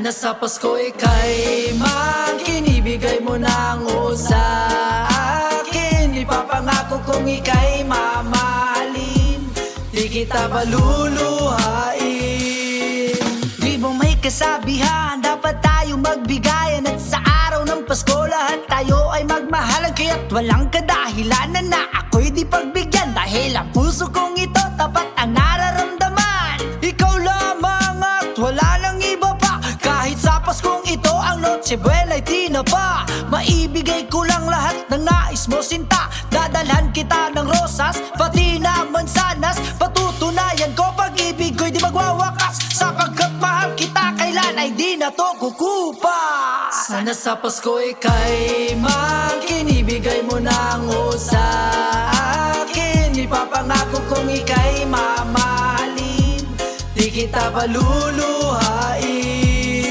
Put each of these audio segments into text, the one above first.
Sana sa Pasko ika'y makinibigay mo ng sa akin. Ipapangako kong ika'y mamahalin, di kita paluluhain. Di ba may kasabihan, dapat tayo magbigayan, at sa araw ng Pasko lahat tayo ay magmahalan. Kaya't walang kadahilanan na ako'y di pagbigyan, dahil ang puso kong ito tapat ang nararamdaman. Ikaw lamang at wala nang iba pa, kahit sa Paskong ito ang Noche Buena ay tinapa. Maibigay ko lang lahat ng nais mo sinta, dadalhan kita ng rosas, pati na mansanas. Patutunayan ko pag-ibig ko'y di magwawakas, sapagkat mahal kita kailan ay di na to kukupas. Sana sa Pasko ika'y makinibigay mo ng sa akin. Ipapangako kong ika'y mamahalin, di kita paluluhain.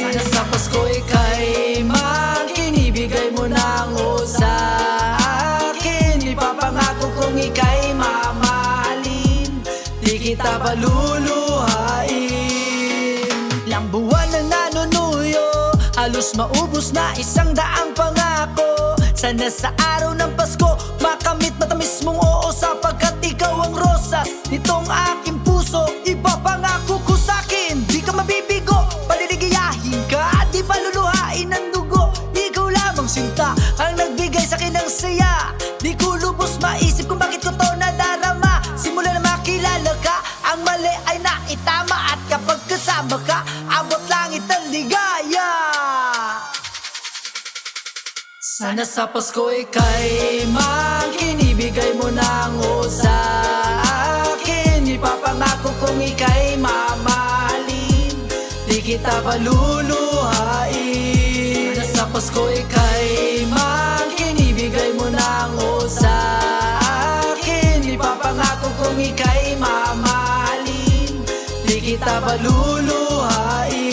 Sana sa Pasko ika'y makinibigay mo ng sa akin. Ipapangako kong ika'y mamahalin, di kita paluluhain. Ilang buwan na nanunuyo, halos maubos na 100 pangako. Sana sa araw ng Pasko makamit matamis mong oo, sapagkat ikaw ang rosas nitong aking puso. Ipapangako ko sa'kin, di ka mabibigo, paliligayahin ka, di paluluhain ng dugo. Ikaw lamang sinta ang nagbigay sa'kin ng saya, di ko lubos maisip kung bakit ko to nadarama. Simula na makilala ka, ang mali ay naitama, at kapag kasama ka, abot langit ang ligaya. Sana sa Pasko ika'y makinibigay mo ng sa akin. Ipapangako kong ika'y mamahalin, di kita paluluhain. Sana sa Pasko ika'y makinibigay mo ng sa akin. Ipapangako kong ika'y mamahalin, di kita paluluhain.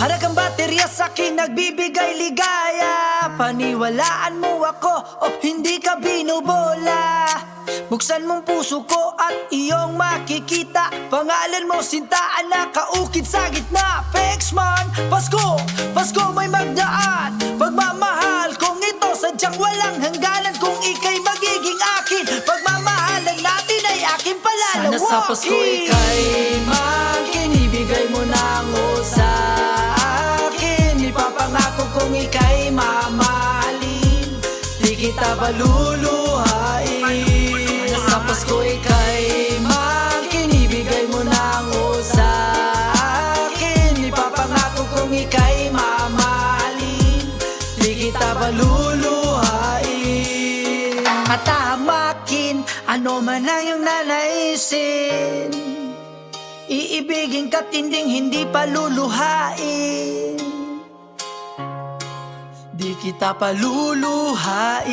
Para kang baterya sa'kin nagbibigay ligaya, paniwalaan mo ako o hindi ka binubola. Buksan mong puso ko at iyong makikita, pangalan mo sintaan nakaukit sa gitna. Pexman, Pasko, Pasko may magdaan, pagmamahal kong ito sadyang walang hangganan. Kung ika'y magiging akin, pagmamahalan natin ay aking palalawakin. Sana sa Pasko ika'y makinibigay mo ng sa akin. Ipapangako kong ika'y mamahalin, di kita paluluhain. Sana sa Pasko ika'y makinibigay mo ng sa akin. Ipapangako kong ika'y mamahalin, di kita paluluhain. Katahamakin, ano man ang iyong nanaisin, iibigin ka't hindi paluluhain, di kita paluluhain.